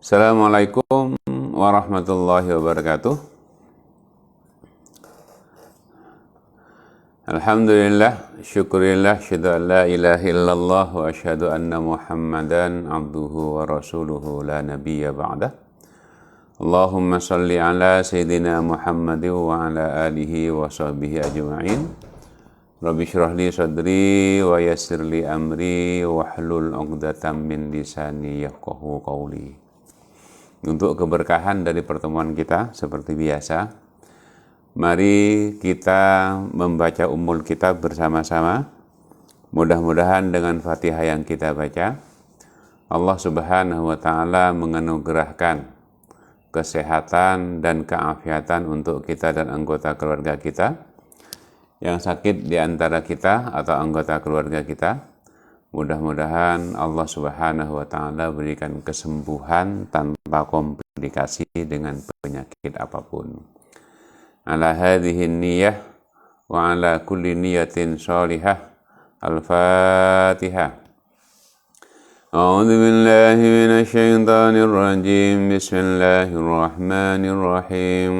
Assalamualaikum warahmatullahi wabarakatuh. Alhamdulillah, syukurillah, syahadu an la ilaha illallah wa asyhadu anna Muhammadan abduhu wa rasuluhu la nabiyya ba'dah. Allahumma salli ala sayyidina Muhammadin wa ala alihi wa sahbihi ajma'in. Rabbi syrah li sadri wa yassir li amri wa hlul 'uqdatam min lisani yafqahu qawli. Untuk keberkahan dari pertemuan kita seperti biasa, mari kita membaca Ummul Kitab bersama-sama. Mudah-mudahan dengan Fatihah yang kita baca, Allah Subhanahu wa Ta'ala menganugerahkan kesehatan dan keafiatan untuk kita dan anggota keluarga kita yang sakit di antara kita atau anggota keluarga kita. Mudah-mudahan Allah Subhanahu wa Ta'ala berikan kesembuhan tanpa komplikasi dengan penyakit apapun. Ala hadhihi niyyah wa ala kulli niyatin shalihah. Al-Fatihah. A'udzu billahi minasy syaithanir rajim. Bismillahirrahmanirrahim.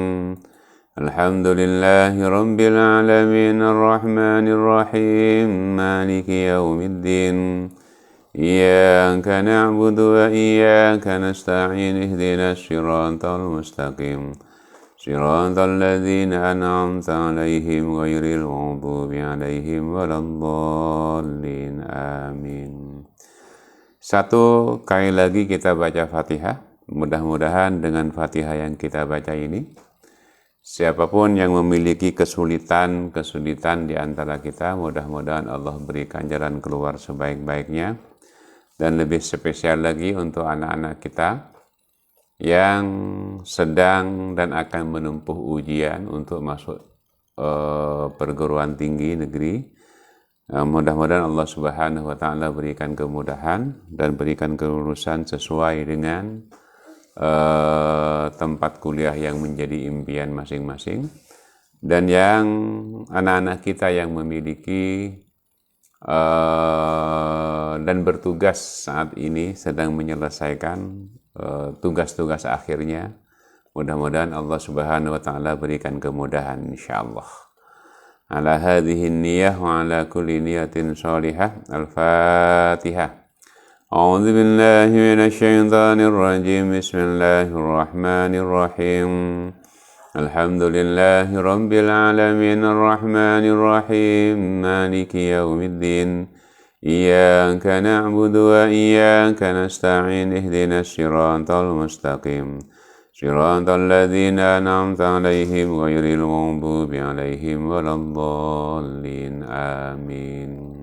Alhamdulillahi rabbil alamin arrahmanir rahim maliki yaumiddin iyyaka na'budu wa iyyaka nasta'in ihdinas siratal mustaqim siratal ladzina an'amta 'alaihim ghairil maghdubi 'alaihim waladdallin amin. Satu kali lagi kita baca Fatihah. Mudah-mudahan dengan Fatihah yang kita baca ini, siapapun yang memiliki kesulitan di antara kita, mudah-mudahan Allah berikan jalan keluar sebaik-baiknya. Dan lebih spesial lagi untuk anak-anak kita yang sedang dan akan menempuh ujian untuk masuk perguruan tinggi negeri. Mudah-mudahan Allah Subhanahu wa Ta'ala berikan kemudahan dan berikan kelulusan sesuai dengan tempat kuliah yang menjadi impian masing-masing. Dan yang anak-anak kita yang memiliki dan bertugas saat ini sedang menyelesaikan tugas-tugas akhirnya, mudah-mudahan Allah Subhanahu wa Ta'ala berikan kemudahan insyaallah. Ala hadhihi niyyah wa ala kulli niyatin shalihah. Al-Fatihah. أعوذ بالله من الشيطان الرجيم بسم الله الرحمن الرحيم الحمد لله رب العالمين الرحمن الرحيم مالك يوم الدين إياك نعبد وإياك نستعين اهدنا الصراط المستقيم صراط الذين أنعمت عليهم غير المغضوب عليهم ولا الضالين آمين.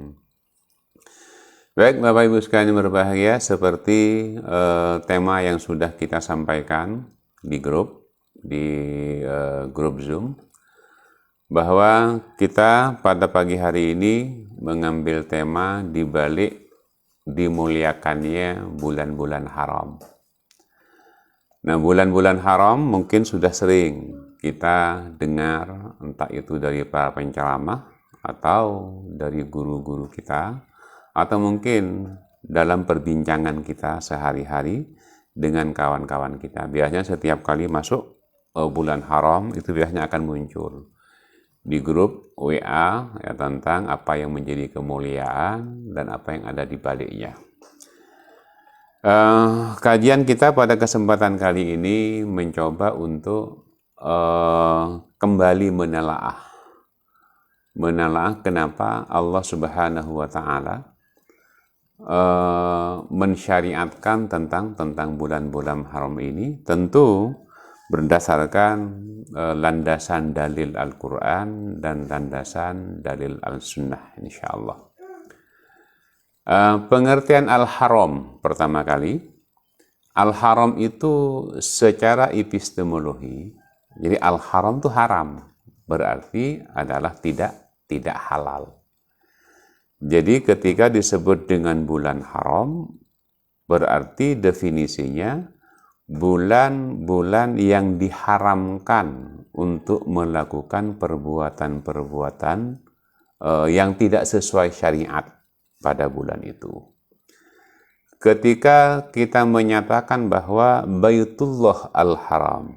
Baik Bapak Ibu sekalian berbahagia, seperti tema yang sudah kita sampaikan di grup Zoom, bahwa kita pada pagi hari ini mengambil tema di balik dimuliakannya bulan-bulan haram. Nah, bulan-bulan haram mungkin sudah sering kita dengar, entah itu dari para penceramah atau dari guru-guru kita, atau mungkin dalam perbincangan kita sehari-hari dengan kawan-kawan kita. Biasanya setiap kali masuk bulan haram itu biasanya akan muncul di grup WA ya, tentang apa yang menjadi kemuliaan dan apa yang ada di baliknya. Kajian kita pada kesempatan kali ini mencoba untuk kembali menelaah kenapa Allah Subhanahu wa Ta'ala mensyariatkan tentang bulan-bulan haram ini, tentu berdasarkan landasan dalil Al-Quran dan landasan dalil Al-Sunnah insyaallah. Pengertian Al-Haram pertama kali, Al-Haram itu secara epistemologi, jadi Al-Haram itu haram, berarti adalah tidak halal. Jadi ketika disebut dengan bulan haram, berarti definisinya bulan-bulan yang diharamkan untuk melakukan perbuatan-perbuatan yang tidak sesuai syariat pada bulan itu. ketika kita menyatakan bahwa Baitullah Al-Haram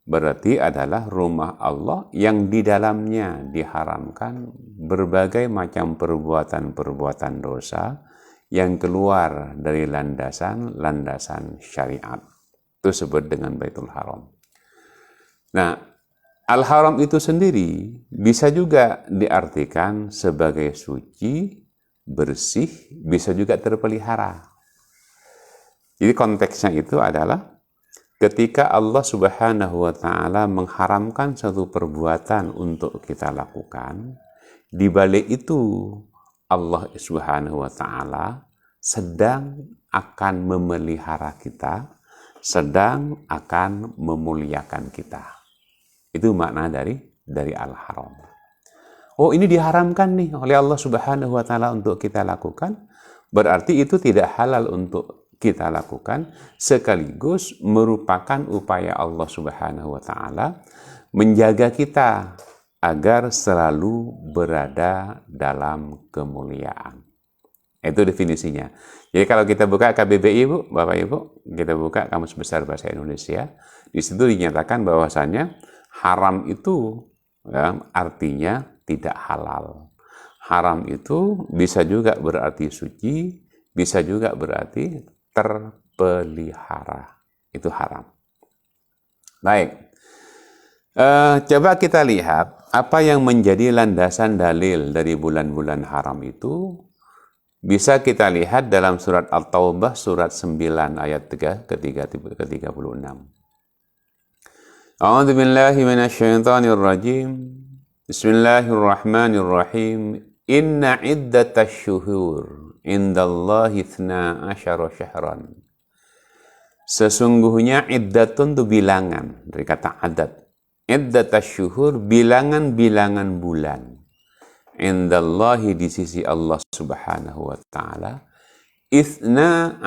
berarti adalah rumah Allah yang di dalamnya diharamkan berbagai macam perbuatan-perbuatan dosa yang keluar dari landasan-landasan syariat. Itu disebut dengan Baitul Haram. Nah, Al-Haram itu sendiri bisa juga diartikan sebagai suci, bersih, bisa juga terpelihara. Jadi konteksnya itu adalah ketika Allah Subhanahu wa Ta'ala mengharamkan satu perbuatan untuk kita lakukan, di balik itu Allah Subhanahu wa Ta'ala sedang akan memelihara kita, sedang akan memuliakan kita. Itu makna dari Al-Haram. Oh, ini diharamkan nih oleh Allah Subhanahu wa Ta'ala untuk kita lakukan, berarti itu tidak halal untuk kita lakukan, sekaligus merupakan upaya Allah Subhanahu wa Ta'ala menjaga kita agar selalu berada dalam kemuliaan. Itu definisinya. Jadi kalau kita buka KBBI, Bu, Bapak Ibu, kita buka Kamus Besar Bahasa Indonesia, di situ dinyatakan bahwasannya haram itu ya, artinya tidak halal. Haram itu bisa juga berarti suci, bisa juga berarti terpelihara. Itu haram. Baik. Coba kita lihat apa yang menjadi landasan dalil dari bulan-bulan haram itu. Bisa kita lihat dalam surat At-Taubah surat 9 ayat 3 ke 36. A'udzu billahi minasyaitonir rajim. Bismillahirrahmanirrahim. Inna iddatasy syuhur indallahi 12 syahran. Sesungguhnya iddatun itu bilangan, dari kata adat. Iddatasy syuhur, bilangan-bilangan bulan. Indallahi, di sisi Allah Subhanahu wa Ta'ala, 12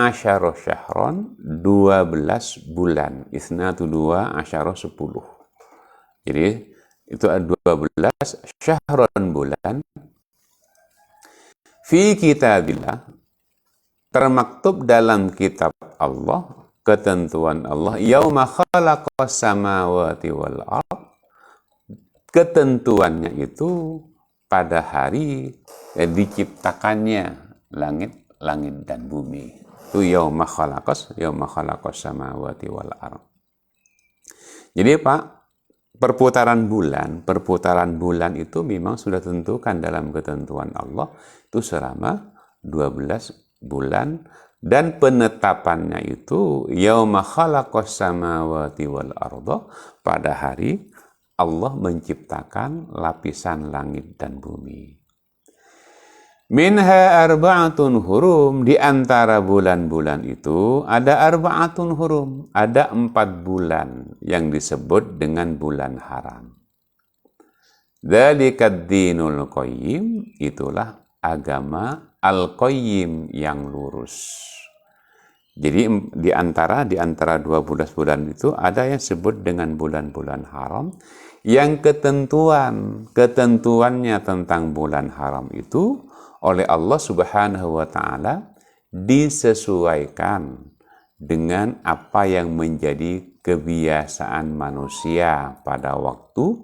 syahran, 12 bulan. Itsna itu 2, asyara 10. Jadi itu ada 12 syahran bulan. Fi kitabillah, termaktub dalam kitab Allah, ketentuan Allah, yauma khalaqas samawati wal ard, ketentuannya itu pada hari diciptakannya langit dan bumi. Itu yauma khalaqas samawati wal ard. Jadi Pak, perputaran bulan itu memang sudah tentukan dalam ketentuan Allah, itu selama 12 bulan, dan penetapannya itu yauma khalaqas samawati wal arda, pada hari Allah menciptakan lapisan langit dan bumi. Minha arba'atun hurum, di antara bulan-bulan itu ada arba'atun hurum, ada 4 bulan yang disebut dengan bulan haram. Dzalikad dinul qayyim, itulah agama al-qayyim yang lurus. Jadi di antara 12 bulan itu ada yang disebut dengan bulan-bulan haram, yang ketentuannya tentang bulan haram itu oleh Allah Subhanahu wa Ta'ala disesuaikan dengan apa yang menjadi kebiasaan manusia pada waktu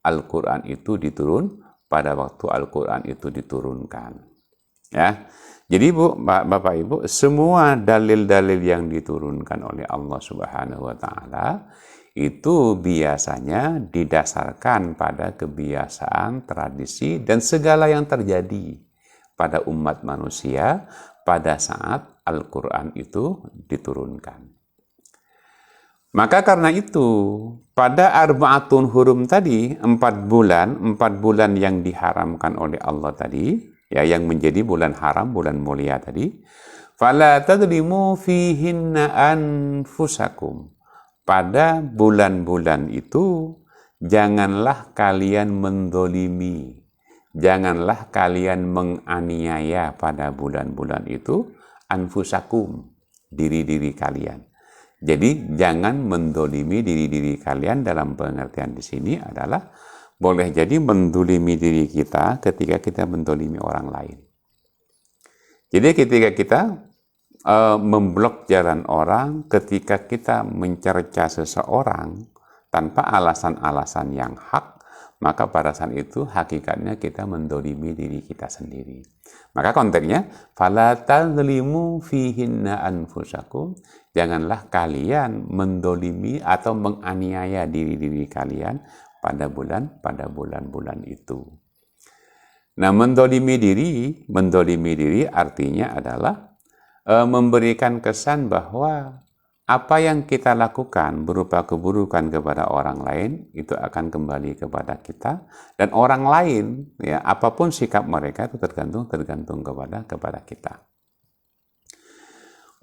Al-Quran itu diturunkan. Ya. Jadi Bapak Ibu, semua dalil-dalil yang diturunkan oleh Allah Subhanahu wa Ta'ala itu biasanya didasarkan pada kebiasaan, tradisi, dan segala yang terjadi pada umat manusia pada saat Al-Quran itu diturunkan. Maka karena itu, pada arba'atun hurum tadi, 4 bulan yang diharamkan oleh Allah tadi, ya, yang menjadi bulan haram, bulan mulia tadi, fala tadlimu fihinna anfusakum. Pada bulan-bulan itu, janganlah kalian mendolimi, janganlah kalian menganiaya pada bulan-bulan itu anfusakum, diri-diri kalian. Jadi jangan mendolimi diri-diri kalian, dalam pengertian di sini adalah boleh jadi mendolimi diri kita ketika kita mendolimi orang lain. Jadi ketika kita memblok jalan orang ketika kita mencerca seseorang tanpa alasan-alasan yang hak, maka pada saat itu hakikatnya kita mendolimi diri kita sendiri. Maka konteksnya, fala tadzlimu fihinna anfusakum, janganlah kalian mendolimi atau menganiaya diri-diri kalian pada bulan-bulan itu. Nah, mendolimi diri artinya adalah memberikan kesan bahwa apa yang kita lakukan berupa keburukan kepada orang lain itu akan kembali kepada kita, dan orang lain ya apapun sikap mereka itu tergantung kepada kita.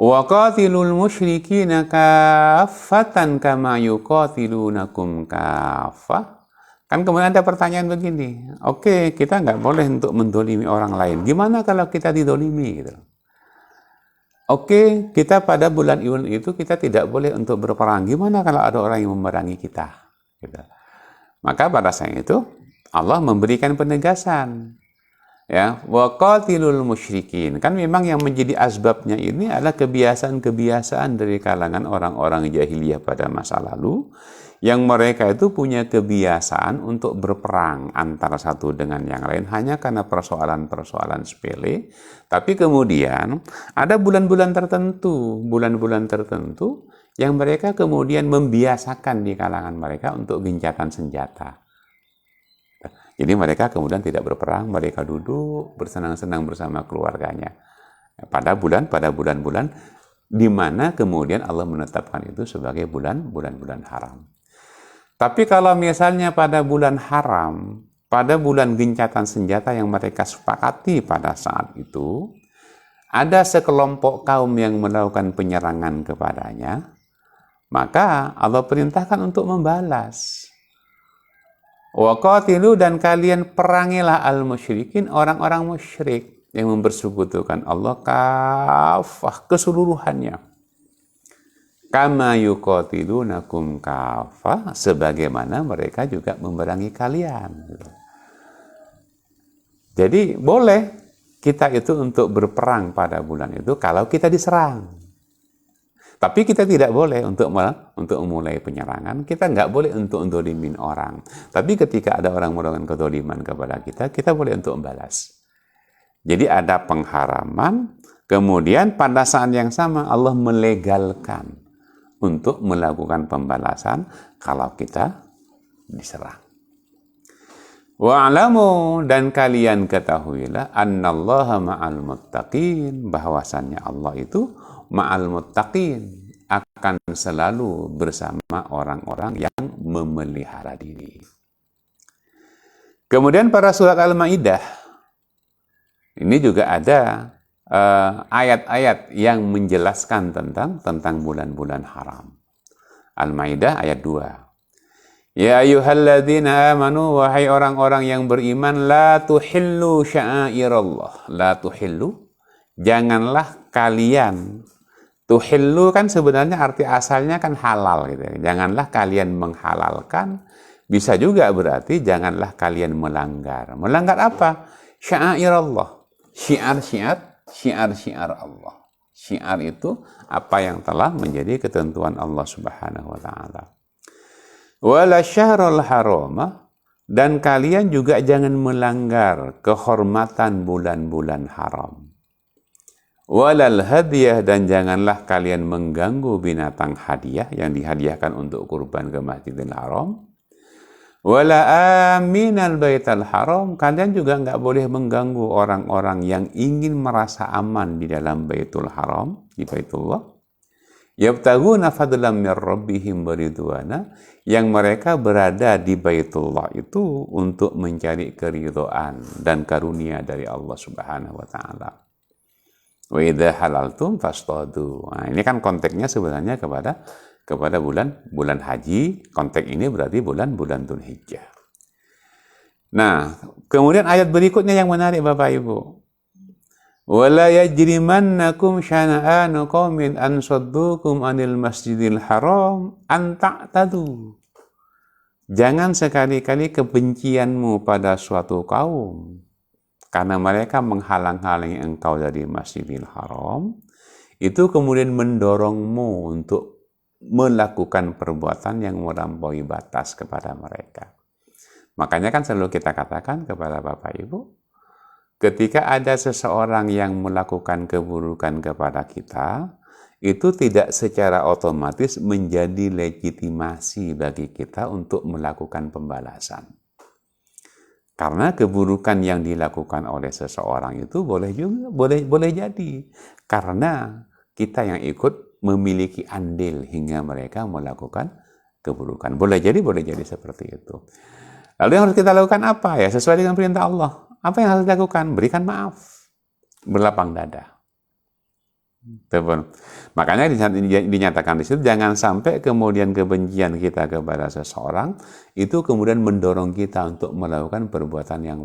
Wa qatilul musyrikina kaffatan kama yuqatilunakum kaffah. Kan kemudian ada pertanyaan begini, oke, kita nggak boleh untuk mendolimi orang lain. Gimana kalau kita didolimi gitu? Oke, kita pada bulan itu kita tidak boleh untuk berperang. Gimana kalau ada orang yang memerangi kita? Gitu. Maka pada saat itu Allah memberikan penegasan. Ya, wa qatilul musyrikin. Kan memang yang menjadi asbabnya ini adalah kebiasaan-kebiasaan dari kalangan orang-orang jahiliyah pada masa lalu, yang mereka itu punya kebiasaan untuk berperang antara satu dengan yang lain hanya karena persoalan-persoalan sepele. Tapi kemudian ada bulan-bulan tertentu yang mereka kemudian membiasakan di kalangan mereka untuk gencatan senjata. Jadi mereka kemudian tidak berperang, mereka duduk bersenang-senang bersama keluarganya. Pada bulan-bulan di mana kemudian Allah menetapkan itu sebagai bulan-bulan haram. Tapi kalau misalnya pada bulan haram, pada bulan gencatan senjata yang mereka sepakati pada saat itu, ada sekelompok kaum yang melakukan penyerangan kepadanya, maka Allah perintahkan untuk membalas. Wa qatilu, dan kalian perangilah al-musyrikin, orang-orang musyrik yang mempersekutukan Allah kafah keseluruhannya. Kama yuqatilunakum kafah, sebagaimana mereka juga memerangi kalian. Jadi boleh kita itu untuk berperang pada bulan itu kalau kita diserang. Tapi kita tidak boleh untuk memulai penyerangan. Kita nggak boleh untuk dolimin orang. Tapi ketika ada orang melakukan kedoliman kepada kita, kita boleh untuk membalas. Jadi ada pengharaman, kemudian pada saat yang sama Allah melegalkan untuk melakukan pembalasan kalau kita diserang. Wa'lamu, dan kalian ketahuilah, annallaha ma'al muttaqin, bahwasannya Allah itu ma'al muttaqin, akan selalu bersama orang-orang yang memelihara diri. Kemudian pada surat Al-Maidah ini juga ada ayat-ayat yang menjelaskan tentang bulan-bulan haram. Al-Maidah ayat 2. Ya ayyuhalladzina amanu, wahai orang-orang yang beriman, la tuhillu sya'airallah. La tuhillu, janganlah kalian. Tuhillu kan sebenarnya arti asalnya kan halal gitu ya. Janganlah kalian menghalalkan, bisa juga berarti janganlah kalian melanggar. Melanggar apa? Sya'airallah. Syiar Allah. Syiar itu apa yang telah menjadi ketentuan Allah Subhanahu wa taala. Wala syahrul harama, dan kalian juga jangan melanggar kehormatan bulan-bulan haram. Walal hadiyah, dan janganlah kalian mengganggu binatang hadiah yang dihadiahkan untuk kurban ke Masjidil Haram. Wala aminal baital haram, kalian juga nggak boleh mengganggu orang-orang yang ingin merasa aman di dalam Baitul Haram, di Baitullah. Yabtaguna fadlan mir rabbihim waridwana, yang mereka berada di Baitullah itu untuk mencari keridhaan dan karunia dari Allah Subhanahu wa taala. Wa idza halaltum fastadu. Nah, ini kan konteksnya sebenarnya kepada bulan haji. Konteks ini berarti bulan Dzulhijjah. Nah, kemudian ayat berikutnya yang menarik Bapak Ibu. Wala yajrimannakum syana'anu qaumin an saddukum anil masjidil haram an ta'tadu. Jangan sekali-kali kebencianmu pada suatu kaum karena mereka menghalang-halangi engkau dari Masjidil Haram, itu kemudian mendorongmu untuk melakukan perbuatan yang melampaui batas kepada mereka. Makanya kan selalu kita katakan kepada Bapak Ibu, ketika ada seseorang yang melakukan keburukan kepada kita, itu tidak secara otomatis menjadi legitimasi bagi kita untuk melakukan pembalasan. Karena keburukan yang dilakukan oleh seseorang itu boleh jadi karena kita yang ikut memiliki andil hingga mereka melakukan keburukan. Boleh jadi seperti itu. Lalu yang harus kita lakukan apa? Ya sesuai dengan perintah Allah. Apa yang harus dilakukan? Berikan maaf. Berlapang dada. Makanya dinyatakan di situ, jangan sampai kemudian kebencian kita kepada seseorang itu kemudian mendorong kita untuk melakukan perbuatan yang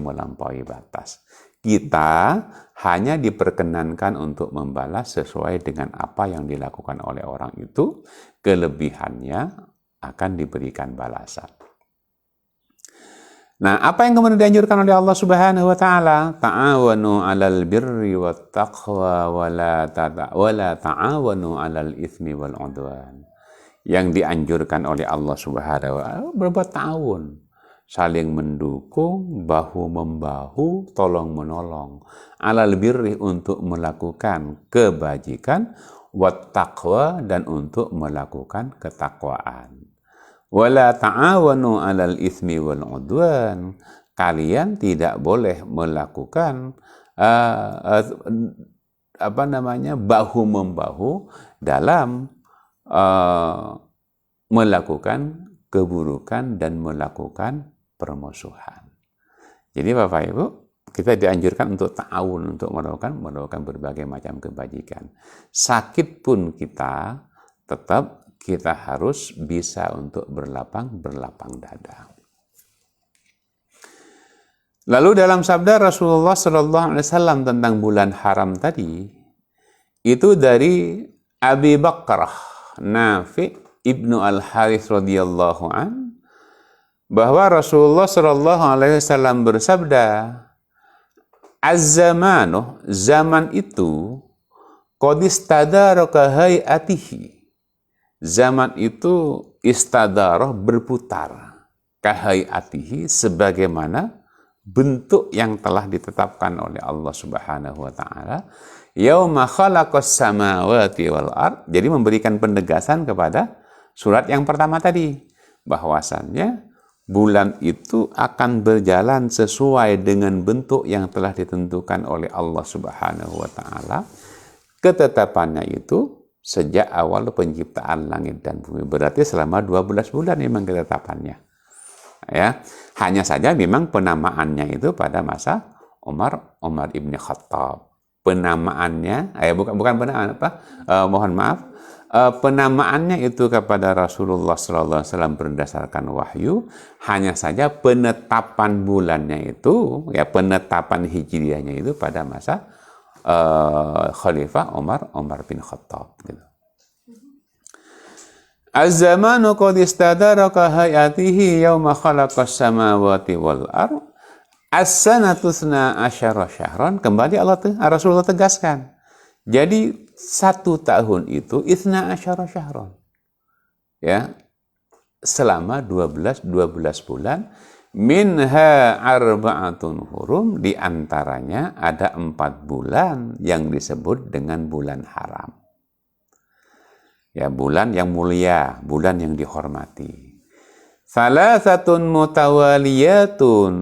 melampaui batas. Kita hanya diperkenankan untuk membalas sesuai dengan apa yang dilakukan oleh orang itu, kelebihannya akan diberikan balasan. Nah, apa yang kemudian dianjurkan oleh Allah Subhanahu wa taala? Ta'awanu 'alal birri wat taqwa wa la ta'awanu 'alal itsmi wal 'udwan. Yang dianjurkan oleh Allah Subhanahu wa taala berbuat ta'awun, saling mendukung, bahu-membahu, tolong-menolong. 'Alal birri untuk melakukan kebajikan, wat taqwa dan untuk melakukan ketakwaan. Wala ta'awanu 'alal itsmi wal 'udwan. Kalian tidak boleh melakukan bahu-membahu dalam melakukan keburukan dan melakukan permusuhan. Jadi Bapak Ibu, kita dianjurkan untuk ta'awun, untuk melakukan berbagai macam kebajikan. Sakit pun kita tetap kita harus bisa untuk berlapang dada. Lalu dalam sabda Rasulullah SAW tentang bulan haram tadi, itu dari Abi Bakrah Nafi' ibnu Al-Harith radhiyallahu an, bahwa Rasulullah SAW bersabda, Az-zamanu, zaman itu, qad istadaraka hayatihi. Zaman itu istadarah berputar, kahayatihi sebagaimana bentuk yang telah ditetapkan oleh Allah Subhanahu wa taala, yauma khalaqas samawati wal ard. Jadi memberikan penegasan kepada surat yang pertama tadi, bahwasannya bulan itu akan berjalan sesuai dengan bentuk yang telah ditentukan oleh Allah Subhanahu wa taala. Ketetapannya itu sejak awal penciptaan langit dan bumi, berarti selama 12 bulan memang ketetapannya. Ya, hanya saja memang penamaannya itu pada masa Umar ibn Khattab. Penamaannya, bukan penamaan mohon maaf, penamaannya itu kepada Rasulullah SAW berdasarkan wahyu. Hanya saja penetapan bulannya itu, ya penetapan hijriahnya itu pada masa Khalifah Umar bin Khattab gitu. Az-zamanu qad istadaraka hayatihi yauma khalaqas samawati wal ard. As-sanatu 12 syahran. Kembali Rasulullah tegaskan. Jadi 1 tahun itu 12 syahran. Ya. Selama 12 bulan. Minha arba'atun hurum, di antaranya ada 4 bulan yang disebut dengan bulan haram. Ya, bulan yang mulia, bulan yang dihormati. Salasatun mutawaliyatun,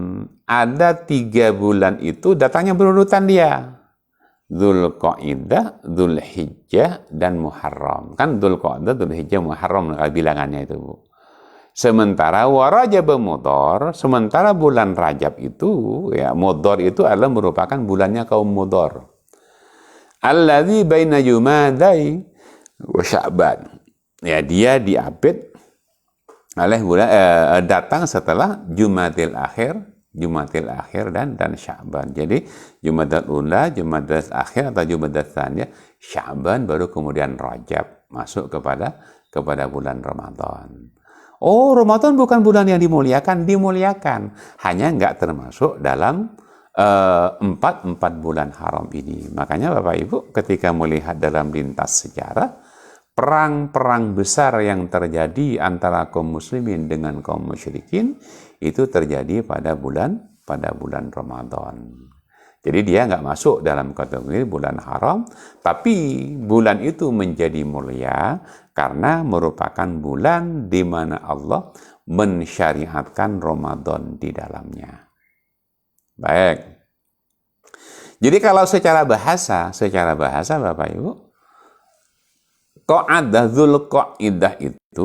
ada 3 bulan itu datangnya berurutan dia. Dzulqa'dah, Dzulhijjah, dan Muharram. Kan Dzulqa'dah, Dzulhijjah, Muharram bilangannya itu, Bu. Sementara Rajab Mudhar, sementara bulan Rajab itu, ya Mudhar itu adalah merupakan bulannya kaum Mudhar. Alladzi baina Jumadai wa Sya'ban. Ya, dia diapit oleh bulan datang setelah Jumadil Akhir dan Sya'ban. Jadi Jumadil Ula, Jumadil Akhir atau Jumadil Tsaniyah, Sya'ban, baru kemudian Rajab masuk kepada bulan Ramadan. Oh, Ramadan bukan bulan yang dimuliakan, hanya nggak termasuk dalam empat bulan haram ini. Makanya Bapak Ibu ketika melihat dalam lintas sejarah, perang-perang besar yang terjadi antara kaum muslimin dengan kaum musyrikin itu terjadi pada bulan Ramadan. Jadi dia nggak masuk dalam kategori bulan haram, tapi bulan itu menjadi mulia karena merupakan bulan di mana Allah mensyariatkan Ramadan di dalamnya. Baik. Jadi kalau secara bahasa Bapak Ibu, Qa'adah Dzulqa'dah itu,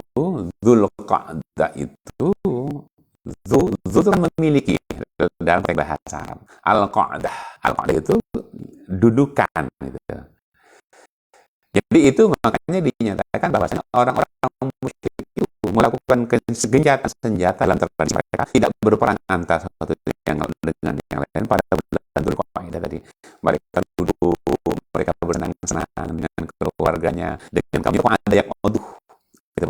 Dzul memiliki dalam bahasa Arab. Al-Qa'dah itu dudukan gitu. Jadi itu makanya dinyatakan bahwasanya orang-orang musyrik itu melakukan gencatan senjata dalam tradisi mereka, tidak berperang antara satu dengan yang lain pada bulan Dzulqa'dah tadi. Mereka duduk, mereka bersenang-senang dengan keluarganya, dengan kaum ada yang gitu.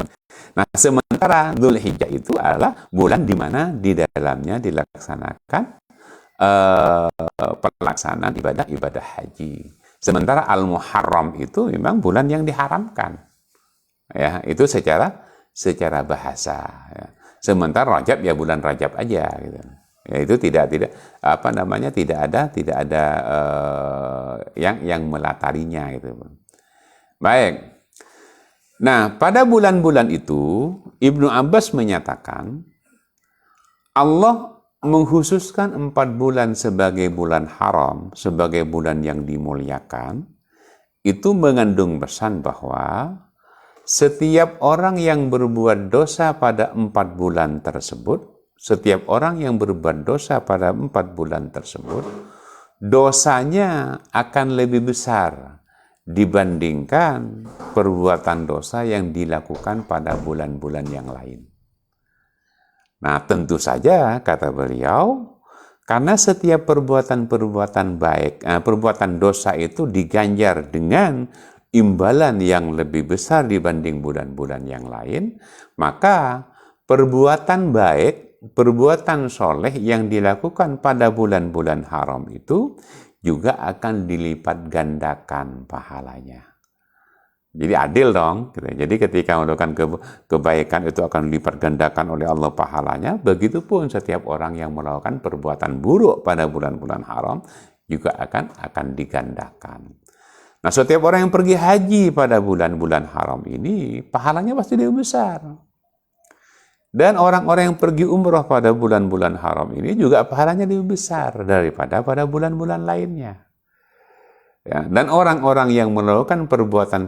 Nah, sementara Dzulhijjah itu adalah bulan di mana di dalamnya dilaksanakan pelaksanaan ibadah haji. Sementara Al-Muharram itu memang bulan yang diharamkan. Ya, itu secara bahasa. Ya. Sementara Rajab ya bulan Rajab aja gitu. Ya, itu tidak ada yang melatarinya gitu. Baik. Nah, pada bulan-bulan itu Ibnu Abbas menyatakan Allah mengkhususkan 4 bulan sebagai bulan haram, sebagai bulan yang dimuliakan, itu mengandung pesan bahwa setiap orang yang berbuat dosa pada 4 bulan tersebut, dosanya akan lebih besar dibandingkan perbuatan dosa yang dilakukan pada bulan-bulan yang lain. Nah, tentu saja, kata beliau, karena setiap perbuatan baik, perbuatan dosa itu diganjar dengan imbalan yang lebih besar dibanding bulan-bulan yang lain, maka perbuatan baik, perbuatan soleh yang dilakukan pada bulan-bulan haram itu juga akan dilipat gandakan pahalanya. Jadi adil dong. Jadi ketika melakukan kebaikan itu akan dilipat gandakan oleh Allah pahalanya. Begitupun setiap orang yang melakukan perbuatan buruk pada bulan-bulan haram juga akan digandakan. Nah, setiap orang yang pergi haji pada bulan-bulan haram ini pahalanya pasti lebih besar. Dan orang-orang yang pergi umroh pada bulan-bulan haram ini juga pahalanya lebih besar daripada pada bulan-bulan lainnya. Ya, dan orang-orang yang melakukan perbuatan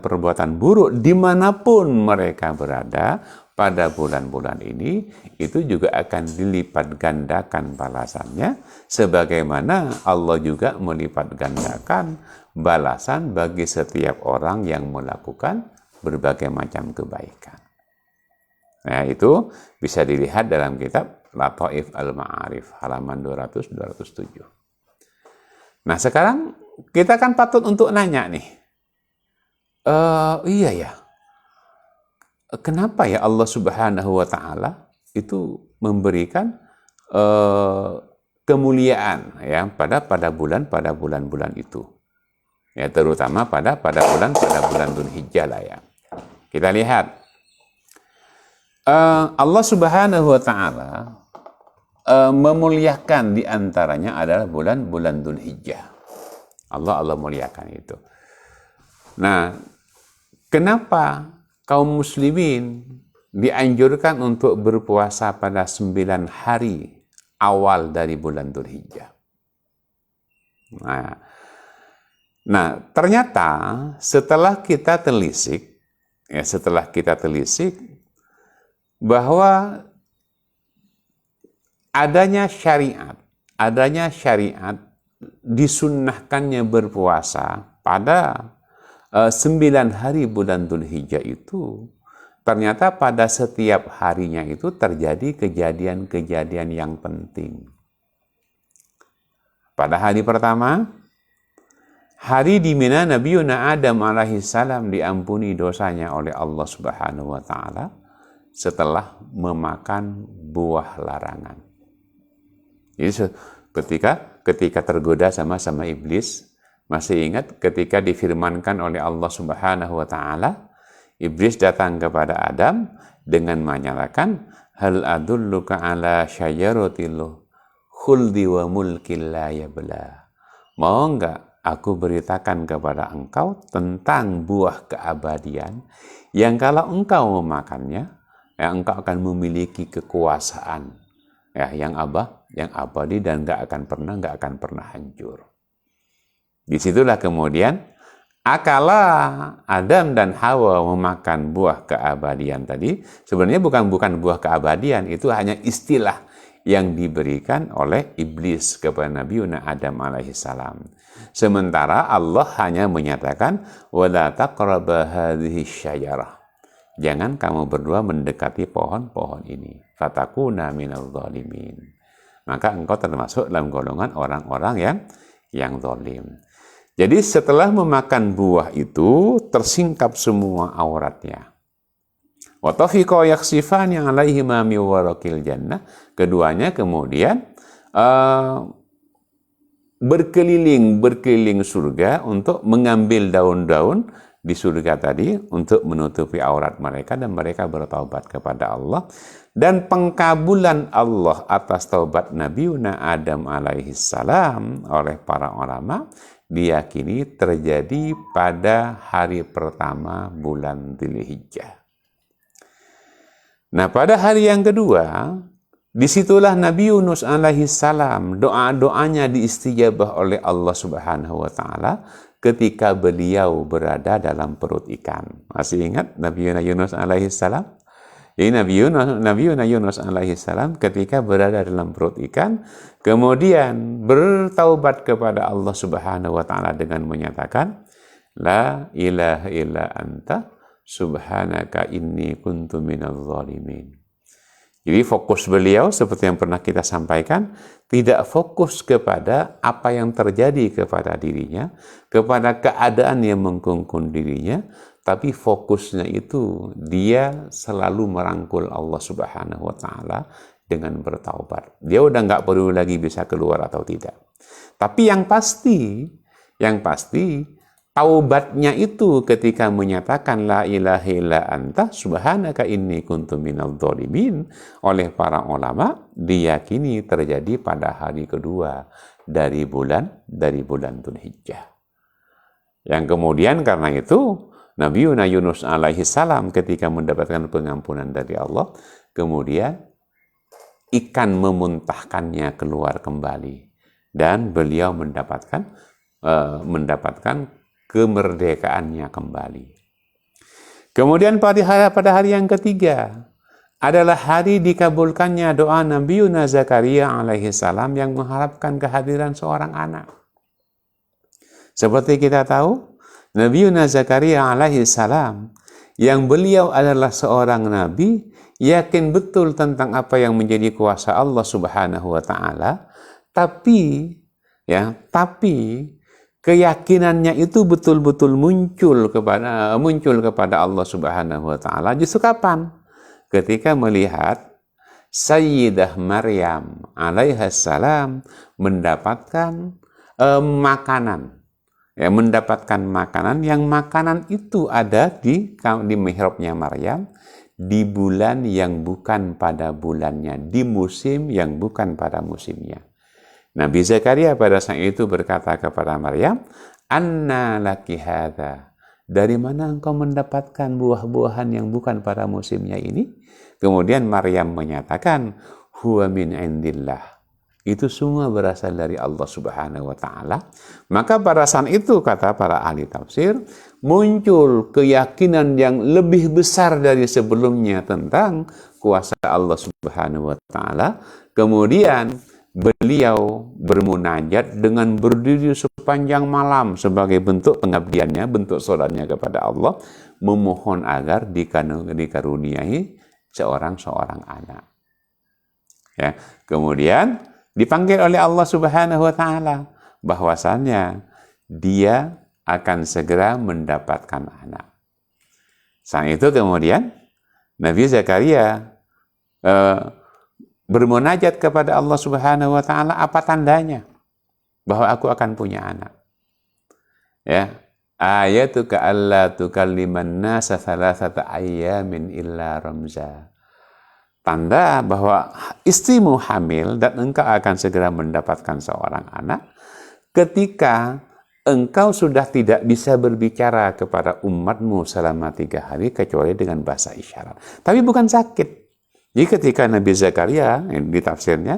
buruk dimanapun mereka berada pada bulan-bulan ini, itu juga akan dilipat gandakan balasannya, sebagaimana Allah juga melipat gandakan balasan bagi setiap orang yang melakukan berbagai macam kebaikan. Nah, itu bisa dilihat dalam kitab Lataif Al-Ma'arif, halaman 200-207. Nah, sekarang kita kan patut untuk nanya nih, iya ya, kenapa ya Allah Subhanahu wa Ta'ala itu memberikan kemuliaan ya pada bulan-bulan itu, ya terutama pada bulan Dzulhijjah lah ya. Kita lihat Allah Subhanahu wa Ta'ala memuliakan diantaranya adalah bulan Dzulhijjah. Allah muliakan itu. Nah, kenapa kaum muslimin dianjurkan untuk berpuasa pada 9 hari awal dari bulan Dzulhijjah? Nah, ternyata setelah kita telisik bahwa adanya syariat disunnahkannya berpuasa pada 9 hari bulan Dzulhijjah itu, ternyata pada setiap harinya itu terjadi kejadian-kejadian yang penting. Pada hari pertama, hari di mana Nabi Adam alaihissalam diampuni dosanya oleh Allah Subhanahu wa Ta'ala setelah memakan buah larangan. Jadi Ketika tergoda sama iblis, masih ingat ketika difirmankan oleh Allah Subhanahu wa taala, iblis datang kepada Adam dengan menyatakan, hal adulluka ala syajaratil khuldi wa mulkin la yabla. Mau enggak aku beritakan kepada engkau tentang buah keabadian yang kalau engkau memakannya, ya, engkau akan memiliki kekuasaan, ya, yang abadi dan nggak akan pernah hancur. Disitulah kemudian akala Adam dan Hawa memakan buah keabadian tadi. Sebenarnya bukan buah keabadian, itu hanya istilah yang diberikan oleh iblis kepada Nabi Adam alaihissalam. Sementara Allah hanya menyatakan wala taqraba hadhihi syajarah. Jangan kamu berdua mendekati pohon-pohon ini. Fatakuna minadh dhalimin. Maka engkau termasuk dalam golongan orang-orang yang zalim. Jadi setelah memakan buah itu tersingkap semua auratnya. Wa tafiqa yakhsifani 'alaihima min waraqil jannah. Keduanya kemudian berkeliling surga untuk mengambil daun-daun di surga tadi untuk menutupi aurat mereka, dan mereka bertaubat kepada Allah. Dan pengkabulan Allah atas taubat Nabi Adam alaihissalam oleh para ulama diyakini terjadi pada hari pertama bulan Dzulhijjah. Nah, pada hari yang kedua, disitulah Nabi Yunus alaihissalam doa-doanya diistijabah oleh Allah Subhanahu wa taala ketika beliau berada dalam perut ikan. Masih ingat Nabi Yunus alaihissalam? Jadi Nabi Yunus alaihissalam ketika berada dalam perut ikan, kemudian bertaubat kepada Allah Subhanahu wa taala dengan menyatakan, la ilaha illa anta subhanaka inni kuntu minadh dhalimin. Jadi fokus beliau seperti yang pernah kita sampaikan, tidak fokus kepada apa yang terjadi kepada dirinya, kepada keadaan yang mengkungkung dirinya, tapi fokusnya itu dia selalu merangkul Allah Subhanahu wa taala dengan bertaubat. Dia udah nggak perlu lagi bisa keluar atau tidak. Tapi yang pasti taubatnya itu ketika menyatakan la ilaha illa anta subhanaka inni kuntu minadh dhalimin oleh para ulama diyakini terjadi pada hari kedua dari bulan Dzulhijjah. Yang kemudian karena itu Nabi Yunus alaihissalam ketika mendapatkan pengampunan dari Allah, kemudian ikan memuntahkannya keluar kembali dan beliau mendapatkan kemerdekaannya kembali. Kemudian pada hari yang ketiga adalah hari dikabulkannya doa Nabi Zakaria alaihissalam yang mengharapkan kehadiran seorang anak. Seperti kita tahu, Nabi Zakaria alaihissalam yang beliau adalah seorang nabi, yakin betul tentang apa yang menjadi kuasa Allah Subhanahu wa taala, tapi keyakinannya itu betul-betul muncul kepada Allah Subhanahu wa taala justru kapan? Ketika melihat Sayyidah Maryam alaihassalam mendapatkan makanan yang makanan itu ada di mihrabnya Maryam di bulan yang bukan pada bulannya, di musim yang bukan pada musimnya. Nabi Zakaria pada saat itu berkata kepada Maryam, "Anna laki hadza?" Dari mana engkau mendapatkan buah-buahan yang bukan pada musimnya ini? Kemudian Maryam menyatakan, "Huwa min indillah." Itu semua berasal dari Allah Subhanahu wa taala. Maka pada saat itu kata para ahli tafsir, muncul keyakinan yang lebih besar dari sebelumnya tentang kuasa Allah Subhanahu wa taala. Kemudian beliau bermunajat dengan berdiri sepanjang malam sebagai bentuk pengabdiannya, bentuk salatnya kepada Allah, memohon agar dikaruniai seorang anak. Ya, kemudian dipanggil oleh Allah Subhanahu wa taala bahwasannya dia akan segera mendapatkan anak. Saat itu kemudian Nabi Zakaria bermunajat kepada Allah Subhanahu wa taala, apa tandanya bahwa aku akan punya anak? Ya, ayatuka alla tukalliman nasa thalathata ayyamin illa ramza. Tanda bahwa istrimu hamil dan engkau akan segera mendapatkan seorang anak ketika engkau sudah tidak bisa berbicara kepada umatmu selama 3 hari kecuali dengan bahasa isyarat. Tapi bukan sakit. Jadi ketika Nabi Zakaria, di tafsirnya,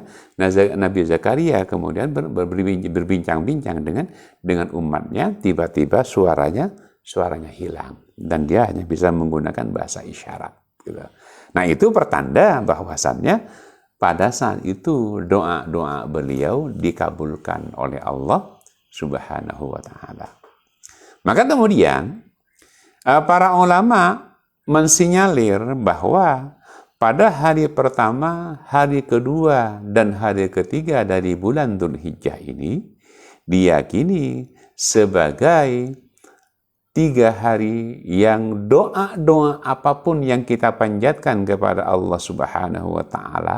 Nabi Zakaria kemudian berbincang-bincang dengan umatnya, tiba-tiba suaranya hilang. Dan dia hanya bisa menggunakan bahasa isyarat. Gitu. Nah itu pertanda bahwasannya pada saat itu doa-doa beliau dikabulkan oleh Allah Subhanahu wa ta'ala. Maka kemudian para ulama mensinyalir bahwa pada hari pertama, hari kedua, dan hari ketiga dari bulan Dzulhijjah ini diyakini sebagai 3 hari yang doa-doa apapun yang kita panjatkan kepada Allah Subhanahu wa ta'ala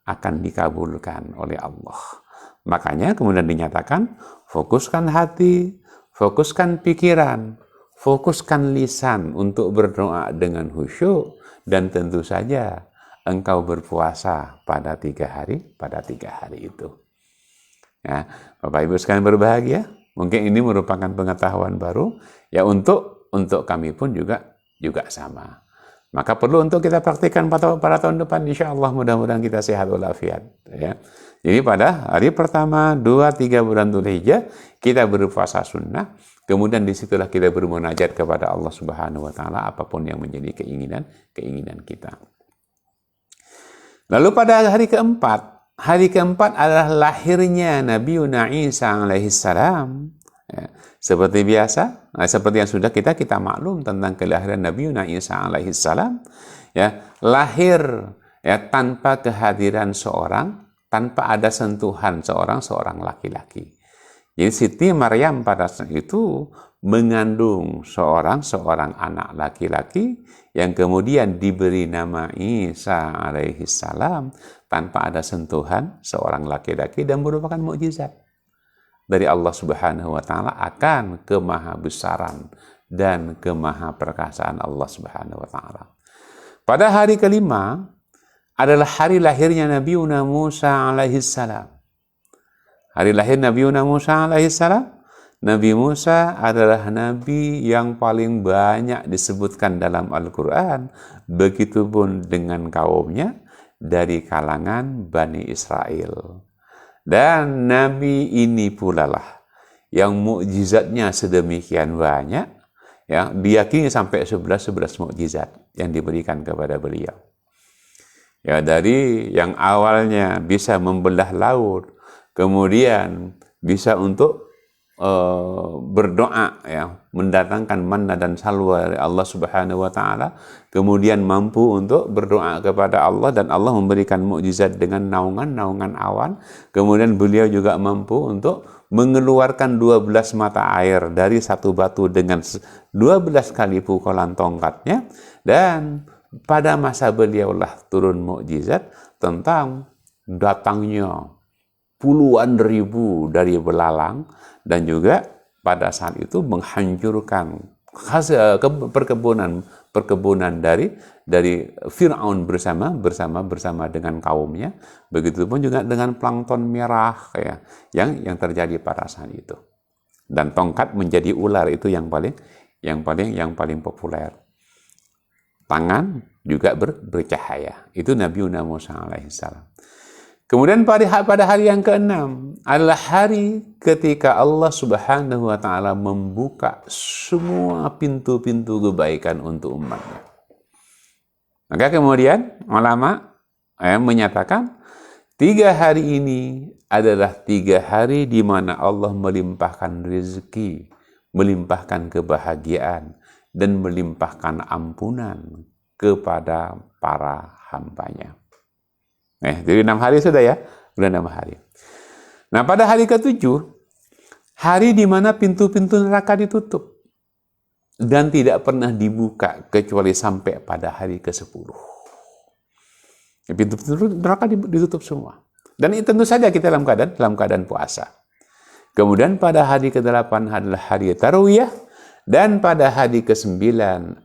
akan dikabulkan oleh Allah. Makanya kemudian dinyatakan, fokuskan hati, fokuskan pikiran, fokuskan lisan untuk berdoa dengan khusyuk, dan tentu saja engkau berpuasa pada 3 hari itu. Ya, Bapak Ibu sekalian berbahagia, mungkin ini merupakan pengetahuan baru ya untuk kami pun juga sama. Maka perlu untuk kita praktikkan pada tahun depan, insya Allah mudah-mudahan kita sehat walafiat. Ya. Jadi pada hari pertama, 2, 3 bulan Dzulhijjah kita berpuasa sunnah. Kemudian disitulah kita bermunajat kepada Allah Subhanahu wa ta'ala apapun yang menjadi keinginan kita. Lalu pada hari keempat adalah lahirnya Nabi Isa alaihissalam. Ya, seperti biasa, seperti yang sudah kita maklum tentang kelahiran Nabi Isa alaihissalam, ya, lahir ya tanpa kehadiran tanpa ada sentuhan seorang laki-laki. Jadi Siti Maryam pada saat itu mengandung seorang anak laki-laki yang kemudian diberi nama Isa alaihissalam tanpa ada sentuhan seorang laki-laki dan merupakan mukjizat dari Allah Subhanahu wa ta'ala akan kemahabesaran dan kemahaperkasaan Allah Subhanahu wa ta'ala. Pada hari kelima adalah hari lahirnya Nabi Musa alaihissalam. Hari lahir Nabi Musa alaihissalam, Nabi Musa adalah Nabi yang paling banyak disebutkan dalam Al-Quran, begitupun dengan kaumnya dari kalangan Bani Israel. Dan Nabi ini pula lah yang mukjizatnya sedemikian banyak, ya, diyakini sampai 11 mukjizat yang diberikan kepada beliau. Ya, dari yang awalnya bisa membelah laut, kemudian bisa untuk berdoa, ya, mendatangkan manna dan salwa dari Allah Subhanahu wa ta'ala, kemudian mampu untuk berdoa kepada Allah dan Allah memberikan mukjizat dengan naungan awan, kemudian beliau juga mampu untuk mengeluarkan 12 mata air dari satu batu dengan 12 kali pukulan tongkatnya, dan pada masa beliaulah turun mukjizat tentang datangnya puluhan ribu dari belalang, dan juga pada saat itu menghancurkan perkebunan dari Fir'aun bersama dengan kaumnya. Begitupun juga dengan plankton merah, ya, yang terjadi pada saat itu. Dan tongkat menjadi ular, itu yang paling populer. Tangan juga bercahaya. Itu Nabi Musa alaihissalam. Kemudian pada hari yang ke-6 adalah hari ketika Allah Subhanahu wa ta'ala membuka semua pintu-pintu kebaikan untuk umatnya. Maka kemudian ulama menyatakan 3 hari ini adalah 3 hari di mana Allah melimpahkan rezeki, melimpahkan kebahagiaan, dan melimpahkan ampunan kepada para hambanya. Jadi 6 hari sudah ya, sudah 6 hari. Nah, pada hari ke-7, hari di mana pintu-pintu neraka ditutup dan tidak pernah dibuka kecuali sampai pada hari ke-10. Pintu neraka ditutup semua. Dan itu tentu saja kita dalam keadaan puasa. Kemudian pada hari ke-8 adalah hari Tarwiyah, dan pada hari ke-9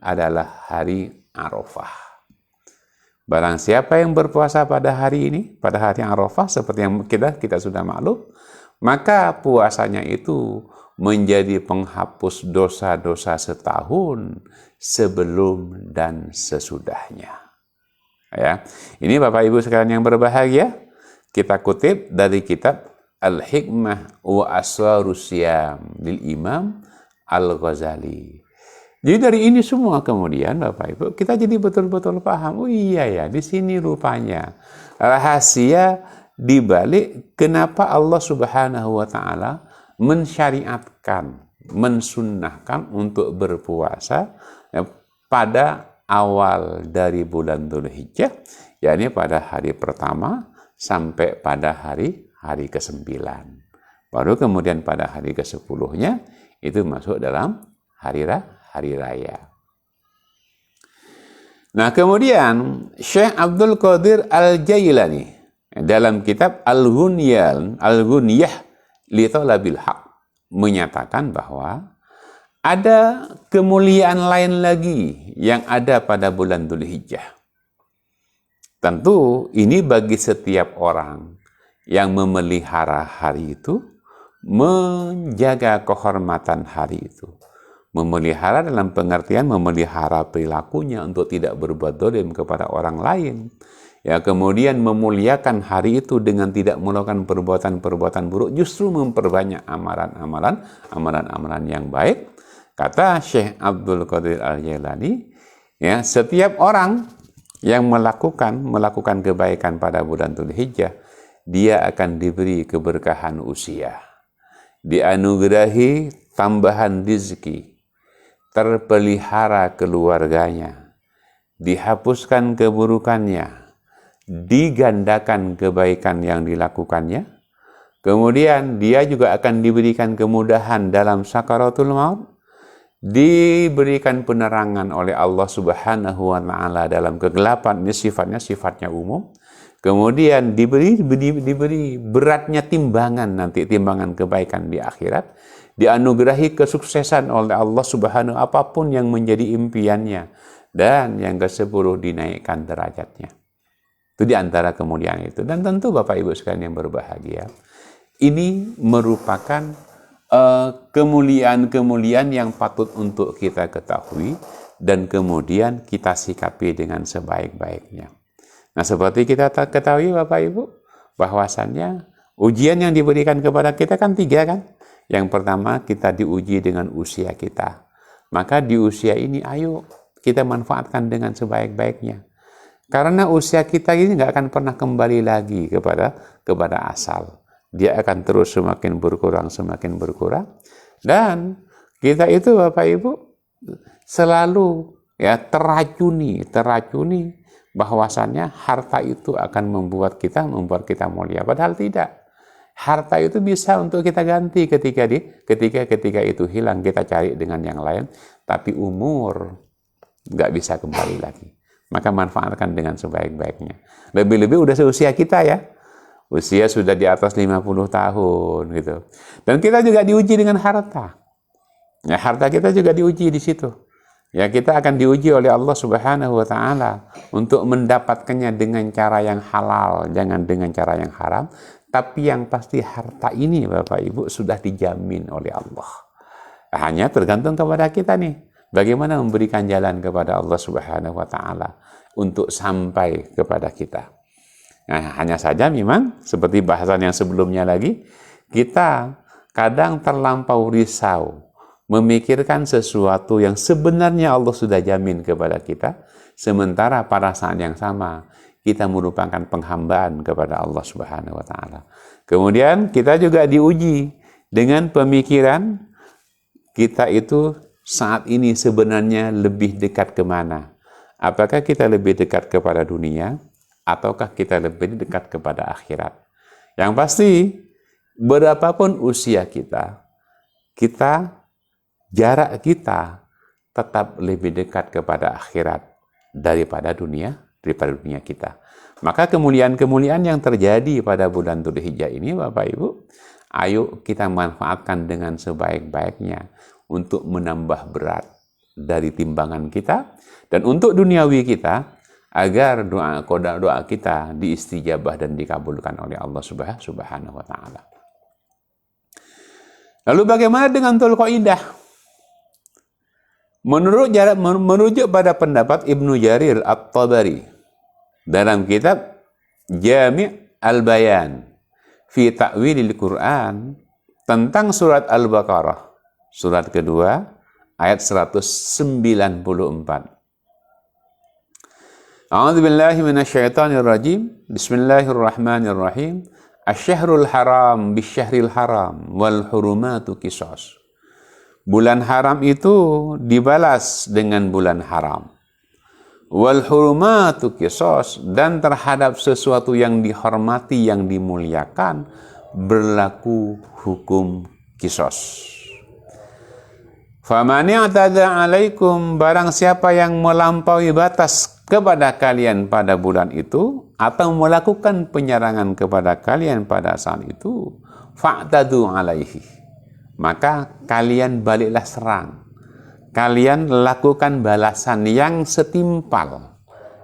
adalah hari Arafah. Barang siapa yang berpuasa pada hari ini, pada hari Arafah, seperti yang kita sudah maklum, maka puasanya itu menjadi penghapus dosa-dosa setahun sebelum dan sesudahnya. Ya, ini Bapak Ibu sekalian yang berbahagia, kita kutip dari kitab Al-Hikmah wa Asrarus Syam lil Imam Al-Ghazali. Jadi dari ini semua kemudian Bapak Ibu kita jadi betul-betul paham, oh iya ya, di sini rupanya rahasia di balik kenapa Allah Subhanahu wa taala mensyariatkan, mensunnahkan untuk berpuasa pada awal dari bulan Dzulhijjah, yakni pada hari pertama sampai pada hari ke-9. Baru kemudian pada hari ke-10-nya itu masuk dalam hari raya. Nah, kemudian Syekh Abdul Qadir Al-Jailani dalam kitab Al-Ghunyah li Thalabil Haq menyatakan bahwa ada kemuliaan lain lagi yang ada pada bulan Dzulhijjah. Tentu ini bagi setiap orang yang memelihara hari itu, menjaga kehormatan hari itu. Memelihara dalam pengertian memelihara perilakunya untuk tidak berbuat zalim kepada orang lain. Ya, kemudian memuliakan hari itu dengan tidak melakukan perbuatan-perbuatan buruk, justru memperbanyak amalan-amalan yang baik. Kata Syekh Abdul Qadir Al-Jailani, ya, setiap orang yang melakukan kebaikan pada bulan Dzulhijjah, dia akan diberi keberkahan usia, dianugerahi tambahan rezeki, terpelihara keluarganya, dihapuskan keburukannya, digandakan kebaikan yang dilakukannya. Kemudian dia juga akan diberikan kemudahan dalam sakaratul maut, diberikan penerangan oleh Allah Subhanahu wa taala dalam kegelapan. Ini sifatnya umum. Kemudian diberi beratnya timbangan, nanti timbangan kebaikan di akhirat, dianugerahi kesuksesan oleh Allah Subhanahu apapun yang menjadi impiannya, dan yang ke-10 dinaikkan derajatnya. Itu diantara kemuliaan itu. Dan tentu Bapak Ibu sekalian yang berbahagia, ini merupakan kemuliaan-kemuliaan yang patut untuk kita ketahui dan kemudian kita sikapi dengan sebaik-baiknya. Nah, seperti kita ketahui Bapak Ibu, bahwasannya ujian yang diberikan kepada kita kan 3 kan. Yang pertama, kita diuji dengan usia kita. Maka di usia ini ayo kita manfaatkan dengan sebaik-baiknya. Karena usia kita ini nggak akan pernah kembali lagi kepada asal. Dia akan terus semakin berkurang. Dan kita itu Bapak Ibu selalu ya teracuni bahwasannya harta itu akan membuat kita mulia. Padahal tidak. Harta itu bisa untuk kita ganti ketika itu hilang, kita cari dengan yang lain. Tapi umur nggak bisa kembali lagi. Maka manfaatkan dengan sebaik-baiknya. Lebih-lebih udah seusia kita ya. Usia sudah di atas 50 tahun gitu. Dan kita juga diuji dengan harta. Ya, harta kita juga diuji di situ. Ya, kita akan diuji oleh Allah Subhanahu wa taala untuk mendapatkannya dengan cara yang halal, jangan dengan cara yang haram. Tapi yang pasti harta ini Bapak Ibu sudah dijamin oleh Allah. Hanya tergantung kepada kita nih, bagaimana memberikan jalan kepada Allah Subhanahu wa taala untuk sampai kepada kita. Nah, hanya saja memang seperti bahasan yang sebelumnya lagi, kita kadang terlampau risau memikirkan sesuatu yang sebenarnya Allah sudah jamin kepada kita, sementara pada saat yang sama kita merupakan penghambaan kepada Allah Subhanahu wa taala. Kemudian kita juga diuji dengan pemikiran kita itu saat ini sebenarnya lebih dekat kemana? Apakah kita lebih dekat kepada dunia ataukah kita lebih dekat kepada akhirat? Yang pasti, berapapun usia kita, jarak kita tetap lebih dekat kepada akhirat daripada dunia kita. Maka kemuliaan-kemuliaan yang terjadi pada bulan Dzulhijjah ini, Bapak Ibu, ayo kita manfaatkan dengan sebaik-baiknya untuk menambah berat dari timbangan kita dan untuk duniawi kita, agar doa kita diistijabah dan dikabulkan oleh Allah Subhanahu wa taala. Lalu bagaimana dengan Dzulqa'dah? Merujuk pada pendapat Ibnu Jarir At-Tabari dalam kitab Jami' Al-Bayan fi Ta'wilil Quran tentang surat Al-Baqarah, surat kedua, ayat 194. A'udzu billahi minasyaitonir rajim. Bismillahirrahmanirrahim. Asy-syahrul haram bisyahril haram wal hurumatu qisas. Bulan haram itu dibalas dengan bulan haram. Wal hurumatu qisas, dan terhadap sesuatu yang dihormati, yang dimuliakan, berlaku hukum qisas. Faman i'tada 'alaikum, barang siapa yang melampaui batas kepada kalian pada bulan itu atau melakukan penyerangan kepada kalian pada saat itu, fa'tadu 'alaihi, maka kalian baliklah serang. Kalian lakukan balasan yang setimpal.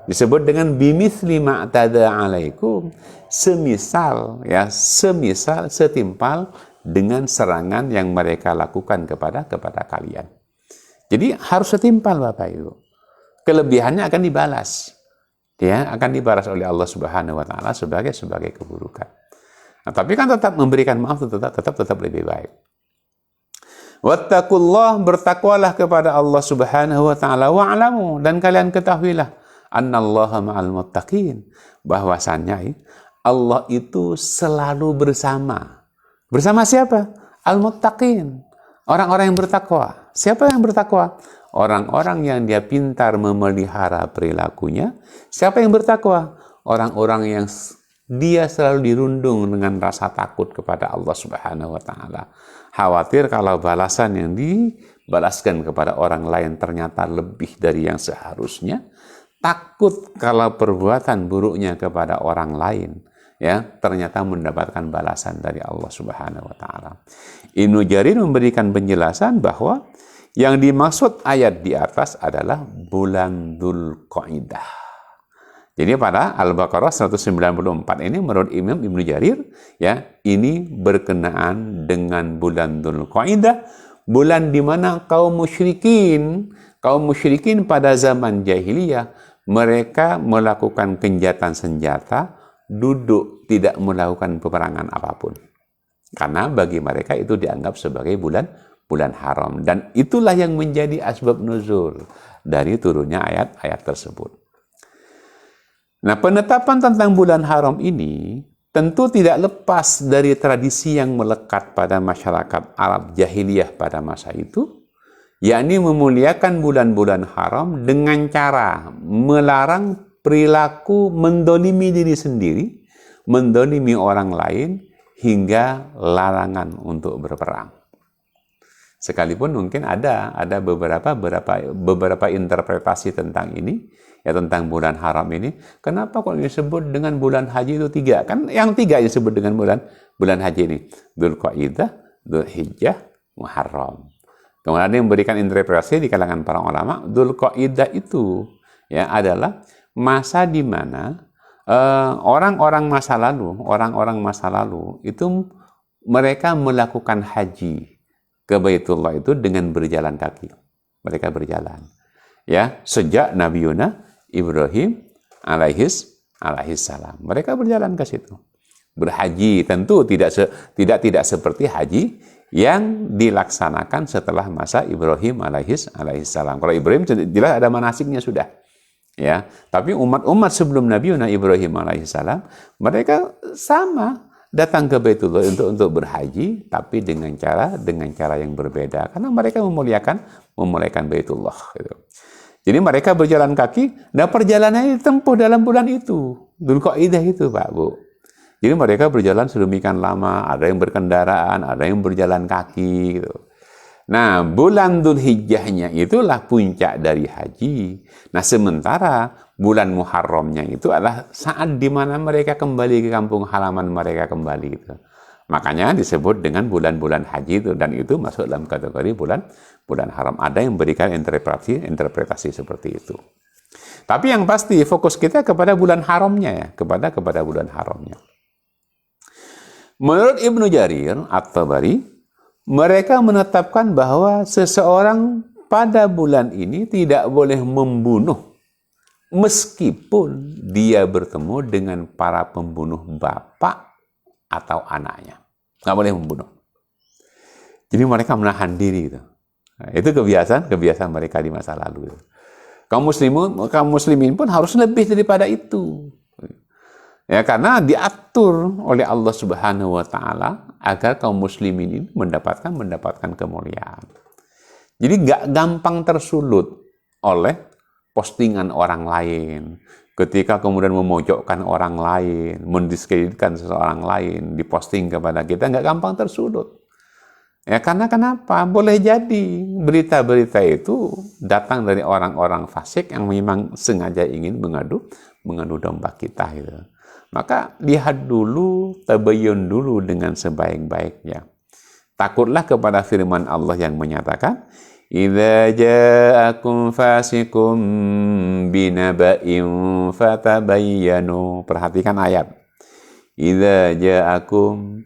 Disebut dengan bimithli ma'tada 'alaikum, semisal, setimpal dengan serangan yang mereka lakukan kepada kalian. Jadi harus setimpal, Bapak Ibu. Kelebihannya akan dibalas. Ya, akan dibalas oleh Allah Subhanahu wa taala sebagai keburukan. Nah, tapi kan tetap memberikan maaf tetap lebih baik. Wattaqullah, bertakwalah kepada Allah Subhanahu wa taala, wa'lamu, dan kalian ketahuilah annallaha ma'al muttaqin, bahwasannya Allah itu selalu bersama. Bersama siapa? Al-muttaqin, orang-orang yang bertakwa. Siapa yang bertakwa? Orang-orang yang dia pintar memelihara perilakunya. Siapa yang bertakwa? Orang-orang yang dia selalu dirundung dengan rasa takut kepada Allah Subhanahu wa taala. Khawatir kalau balasan yang dibalaskan kepada orang lain ternyata lebih dari yang seharusnya. Takut kalau perbuatan buruknya kepada orang lain, ya, ternyata mendapatkan balasan dari Allah Subhanahu wa taala. Ibnu Jarir memberikan penjelasan bahwa yang dimaksud ayat di atas adalah bulan Dzulqa'dah. Jadi pada Al-Baqarah 194 ini menurut Imam Ibnu Jarir, ya, ini berkenaan dengan bulan Dzulqa'dah, bulan di mana kaum musyrikin pada zaman jahiliyah, mereka melakukan genjatan senjata, duduk tidak melakukan peperangan apapun. Karena bagi mereka itu dianggap sebagai bulan haram, dan itulah yang menjadi asbab nuzul dari turunnya ayat-ayat tersebut. Nah, penetapan tentang bulan haram ini tentu tidak lepas dari tradisi yang melekat pada masyarakat Arab jahiliyah pada masa itu, yakni memuliakan bulan-bulan haram dengan cara melarang perilaku mendolimi diri sendiri, mendolimi orang lain, hingga larangan untuk berperang. Sekalipun mungkin ada beberapa interpretasi tentang ini, ya, tentang bulan haram ini. Kenapa kalau disebut dengan bulan haji itu 3? Kan yang 3 disebut dengan bulan haji ini. Dzulqa'dah, Dzulhijjah, Muharram. Kemudian ada yang memberikan interpretasi di kalangan para ulama, Dzulqa'dah itu, ya, adalah masa di mana orang-orang masa lalu itu mereka melakukan haji ke Baitullah itu dengan berjalan kaki. Mereka berjalan, ya, sejak Nabi Ibrahim alaihis salam. Mereka berjalan ke situ. Berhaji tentu tidak seperti haji yang dilaksanakan setelah masa Ibrahim alaihis salam. Kalau Ibrahim jelas ada manasiknya sudah. Ya, tapi umat-umat sebelum Nabi Ibrahim alaihis salam, mereka sama datang ke Baitullah untuk berhaji, tapi dengan cara yang berbeda, karena mereka memuliakan Baitullah gitu. Jadi mereka berjalan kaki, dan perjalanannya ditempuh dalam bulan itu, Dzulqa'dah itu, Pak Bu. Jadi mereka berjalan sedemikian lama, ada yang berkendaraan, ada yang berjalan kaki gitu. Nah, bulan Dzulhijjahnya itulah puncak dari haji. Nah, sementara bulan Muharramnya itu adalah saat di mana mereka kembali ke kampung halaman mereka kembali itu. Makanya disebut dengan bulan-bulan haji itu, dan itu masuk dalam kategori bulan haram. Ada yang memberikan interpretasi seperti itu. Tapi yang pasti fokus kita kepada bulan haramnya ya, kepada bulan haramnya. Menurut Ibnu Jarir At-Tabari, mereka menetapkan bahwa seseorang pada bulan ini tidak boleh membunuh meskipun dia bertemu dengan para pembunuh bapak atau anaknya. Nggak boleh membunuh. Jadi mereka menahan diri itu. Nah, itu kebiasaan mereka di masa lalu. Kaum muslimin pun harus lebih daripada itu. Ya, karena diatur oleh Allah Subhanahu wa taala agar kaum muslimin ini mendapatkan kemuliaan. Jadi nggak gampang tersulut oleh postingan orang lain. Ketika kemudian memojokkan orang lain, mendiskreditkan seseorang lain, diposting kepada kita, nggak gampang tersulut. Ya, karena kenapa? Boleh jadi berita-berita itu datang dari orang-orang fasik yang memang sengaja ingin mengadu domba kita gitu. Maka lihat dulu, tabayyun dulu dengan sebaik-baiknya. Takutlah kepada firman Allah yang menyatakan, "Idza ja'akum fasiqun binaba'in fatabayyanu." Perhatikan ayat. "Idza ja'akum",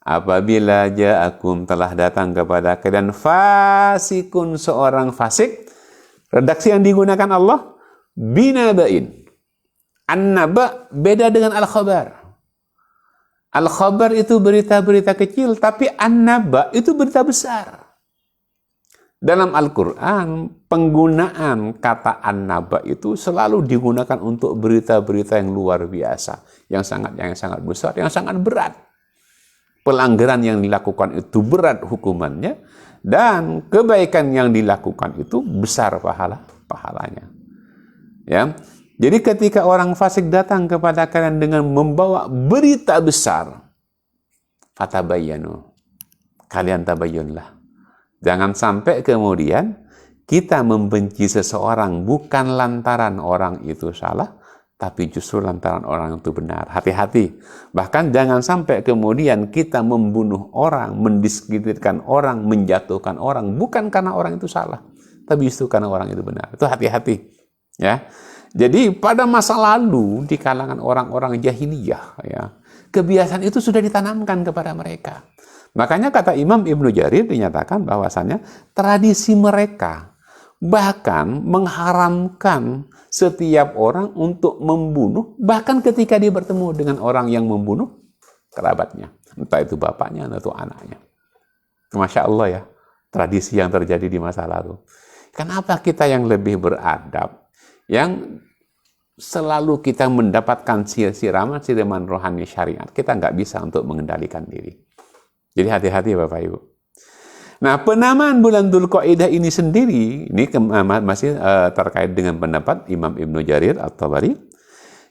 apabila ja'akum telah datang kepada kalian fasikun, seorang fasik. Redaksi yang digunakan Allah, binaba'in. An-naba beda dengan al-khabar. Al-khabar itu berita-berita kecil, tapi an-naba itu berita besar. Dalam Al-Quran, penggunaan kata an-naba itu selalu digunakan untuk berita-berita yang luar biasa, yang sangat besar, yang sangat berat. Pelanggaran yang dilakukan itu berat hukumannya, dan kebaikan yang dilakukan itu besar pahalanya. Ya. Jadi ketika orang fasik datang kepada kalian dengan membawa berita besar, fatabayyanu, kalian tabayyunlah. Jangan sampai kemudian kita membenci seseorang bukan lantaran orang itu salah, tapi justru lantaran orang itu benar. Hati-hati. Bahkan jangan sampai kemudian kita membunuh orang, mendiskreditkan orang, menjatuhkan orang, bukan karena orang itu salah, tapi justru karena orang itu benar. Itu hati-hati. Ya. Jadi pada masa lalu di kalangan orang-orang jahiliyah, ya, kebiasaan itu sudah ditanamkan kepada mereka. Makanya kata Imam Ibnu Jarir dinyatakan bahwasannya tradisi mereka bahkan mengharamkan setiap orang untuk membunuh, bahkan ketika dia bertemu dengan orang yang membunuh kerabatnya, entah itu bapaknya atau anaknya. Masya Allah ya, tradisi yang terjadi di masa lalu. Kenapa kita yang lebih beradab, yang selalu kita mendapatkan siraman rohani syariat, kita nggak bisa untuk mengendalikan diri. Jadi hati-hati Bapak Ibu. Nah, penamaan bulan Dzulqa'dah ini sendiri, ini masih terkait dengan pendapat Imam Ibnu Jarir At-Tabari.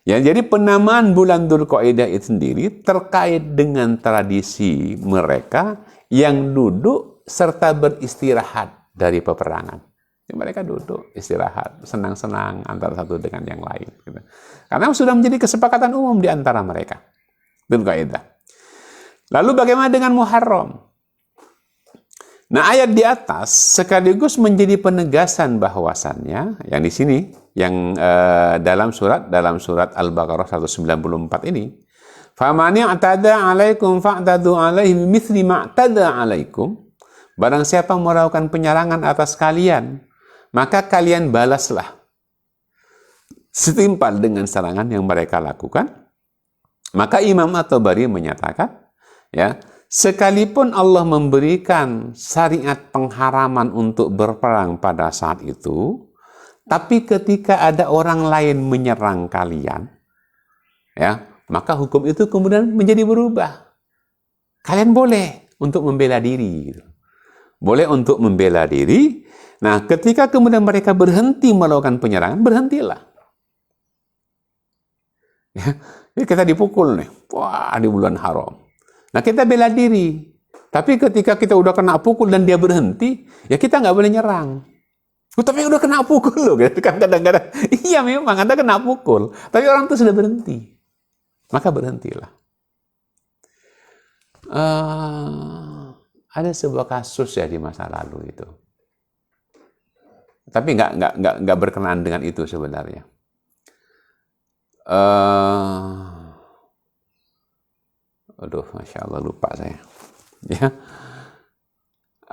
Ya, jadi penamaan bulan Dzulqa'dah itu sendiri terkait dengan tradisi mereka yang duduk serta beristirahat dari peperangan. Mereka duduk, istirahat, senang-senang antara satu dengan yang lain. Gitu. Karena sudah menjadi kesepakatan umum di antara mereka. Dzulqa'dah. Lalu bagaimana dengan Muharram? Nah, ayat di atas sekaligus menjadi penegasan bahwasannya, yang di sini, yang dalam surat Al-Baqarah 194 ini, "Faman i'tada 'alaikum fa'tadu 'alaihi bimithli ma i'tada 'alaikum." Barang siapa melakukan penyerangan atas kalian, maka kalian balaslah setimpal dengan serangan yang mereka lakukan. Maka Imam At-Tabari menyatakan, ya, sekalipun Allah memberikan syariat pengharaman untuk berperang pada saat itu, tapi ketika ada orang lain menyerang kalian, ya, maka hukum itu kemudian menjadi berubah. Kalian boleh untuk membela diri. Boleh untuk membela diri. Nah, ketika kemudian mereka berhenti melakukan penyerangan, berhentilah. Ya, kita dipukul nih. Wah, di bulan haram. Nah, kita bela diri. Tapi ketika kita udah kena pukul dan dia berhenti, ya kita nggak boleh nyerang. Tapi udah kena pukul loh, kan kadang-kadang. Iya memang, Anda kena pukul. Tapi orang itu sudah berhenti. Maka berhentilah. Ada sebuah kasus ya di masa lalu itu. Tapi nggak berkenaan dengan itu sebenarnya. Aduh, Masya Allah lupa saya. Ya.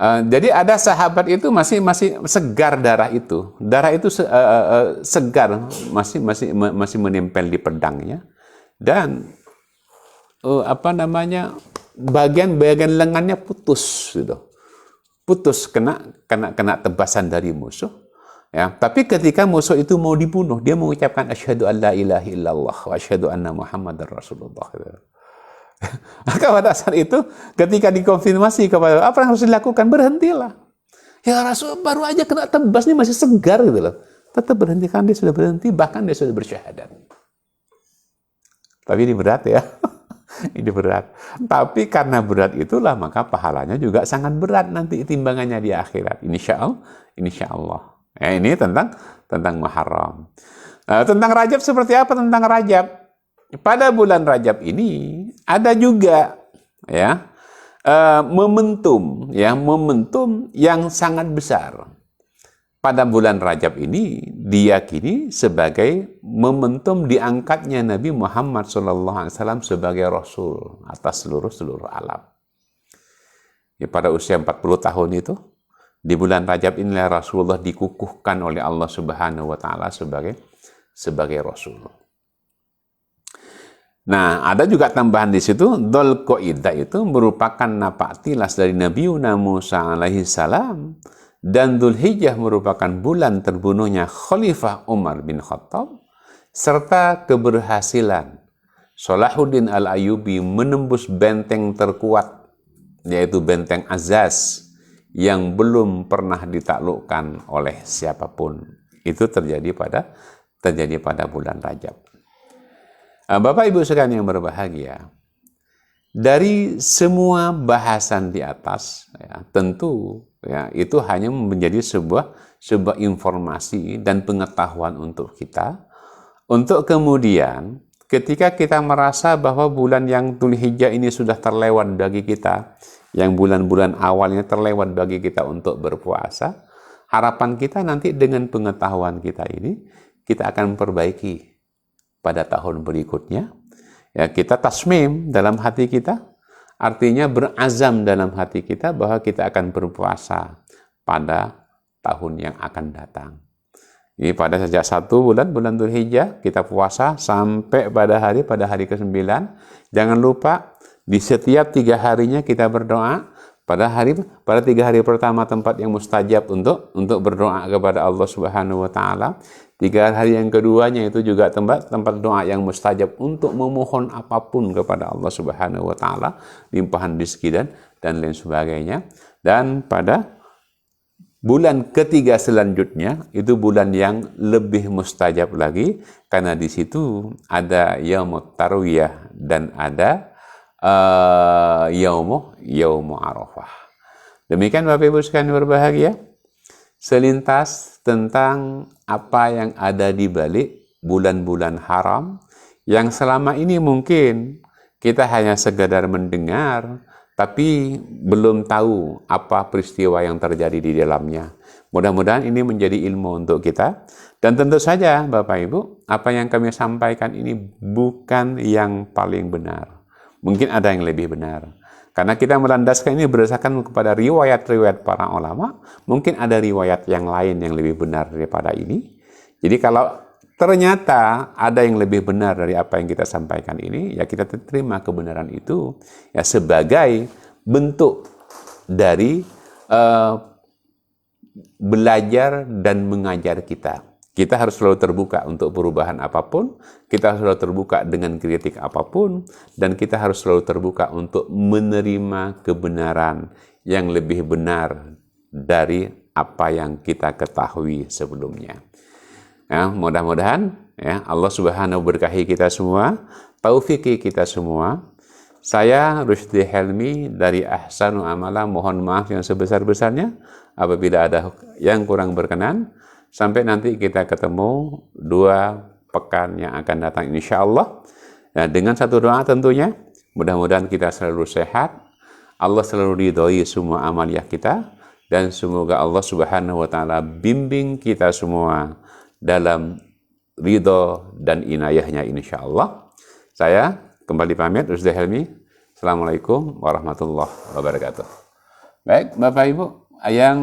Jadi ada sahabat itu masih segar darah itu segar masih menempel di pedangnya dan bagian lengannya putus gitu. Putus kena tebasan dari musuh ya. Tapi ketika musuh itu mau dibunuh, dia mengucapkan asyhadu an la ilaha illallah wa asyhadu anna muhammadar rasulullah gitu. Maka pada saat itu ketika dikonfirmasi kepada apa yang harus dilakukan, berhentilah. Ya Rasul, baru aja kena tebas nih, masih segar gitu loh. Tetap berhentikan, dia sudah berhenti, bahkan dia sudah bersyahadat. Tapi ini berat ya. Ini berat. Tapi karena berat itulah maka pahalanya juga sangat berat nanti timbangannya di akhirat. Insya Allah. Ya, ini tentang Muharram. Tentang Rajab seperti apa tentang Rajab? Pada bulan Rajab ini ada juga ya momentum yang sangat besar. Pada bulan Rajab ini diyakini sebagai momentum diangkatnya Nabi Muhammad SAW sebagai Rasul atas seluruh alam. Ya, pada usia 40 tahun itu, di bulan Rajab inilah Rasulullah dikukuhkan oleh Allah Subhanahu wa Ta'ala sebagai Rasul. Nah, ada juga tambahan di situ, Dzulqa'dah itu merupakan napak tilas dari Nabi Musa alaihi salam, dan Dzulhijjah merupakan bulan terbunuhnya Khalifah Umar bin Khattab, serta keberhasilan Salahuddin Al-Ayyubi menembus benteng terkuat, yaitu benteng Azaz, yang belum pernah ditaklukkan oleh siapapun. Itu terjadi pada bulan Rajab. Bapak Ibu sekalian yang berbahagia, dari semua bahasan di atas, ya, tentu ya, itu hanya menjadi sebuah informasi dan pengetahuan untuk kita, untuk kemudian ketika kita merasa bahwa bulan yang Dzulhijjah ini sudah terlewat bagi kita, yang bulan-bulan awalnya terlewat bagi kita untuk berpuasa, harapan kita nanti dengan pengetahuan kita ini, kita akan perbaiki pada tahun berikutnya. Ya, kita tasmim dalam hati kita, artinya berazam dalam hati kita bahwa kita akan berpuasa pada tahun yang akan datang. Ini pada sejak bulan Dzulhijjah kita puasa sampai pada hari ke-9. Jangan lupa di setiap 3 harinya kita berdoa. Pada 3 hari pertama tempat yang mustajab untuk berdoa kepada Allah Subhanahu wa Ta'ala. 3 hari yang keduanya itu juga tempat doa yang mustajab untuk memohon apapun kepada Allah Subhanahu wa Ta'ala, limpahan rezeki dan lain sebagainya. Dan pada bulan ketiga selanjutnya itu bulan yang lebih mustajab lagi, karena di situ ada Yaumut Tarwiyah dan ada Yaumu Arafah. Demikian Bapak Ibu sekalian berbahagia, selintas tentang apa yang ada di balik bulan-bulan haram yang selama ini mungkin kita hanya sekedar mendengar tapi belum tahu apa peristiwa yang terjadi di dalamnya. Mudah-mudahan ini menjadi ilmu untuk kita. Dan tentu saja Bapak Ibu, apa yang kami sampaikan ini bukan yang paling benar. Mungkin ada yang lebih benar. Karena kita melandaskan ini berdasarkan kepada riwayat-riwayat para ulama, mungkin ada riwayat yang lain yang lebih benar daripada ini. Jadi kalau ternyata ada yang lebih benar dari apa yang kita sampaikan ini, ya kita terima kebenaran itu ya sebagai bentuk dari belajar dan mengajar kita. Kita harus selalu terbuka untuk perubahan apapun, kita harus selalu terbuka dengan kritik apapun, dan kita harus selalu terbuka untuk menerima kebenaran yang lebih benar dari apa yang kita ketahui sebelumnya. Ya, mudah-mudahan ya Allah Subhanahu berkahi kita semua, taufiki kita semua, Saya Rusdi Helmi dari Ahsanu Amala, mohon maaf yang sebesar-besarnya apabila ada yang kurang berkenan. Sampai nanti kita ketemu 2 pekan yang akan datang insya Allah. Nah, dengan satu doa tentunya, mudah-mudahan kita selalu sehat, Allah selalu ridhoi semua amaliyah kita, dan semoga Allah Subhanahu wa Ta'ala bimbing kita semua dalam ridho dan inayahnya insya Allah. Saya kembali pamit, Rusdi Helmi. Assalamualaikum warahmatullahi wabarakatuh. Baik, Bapak Ibu, yang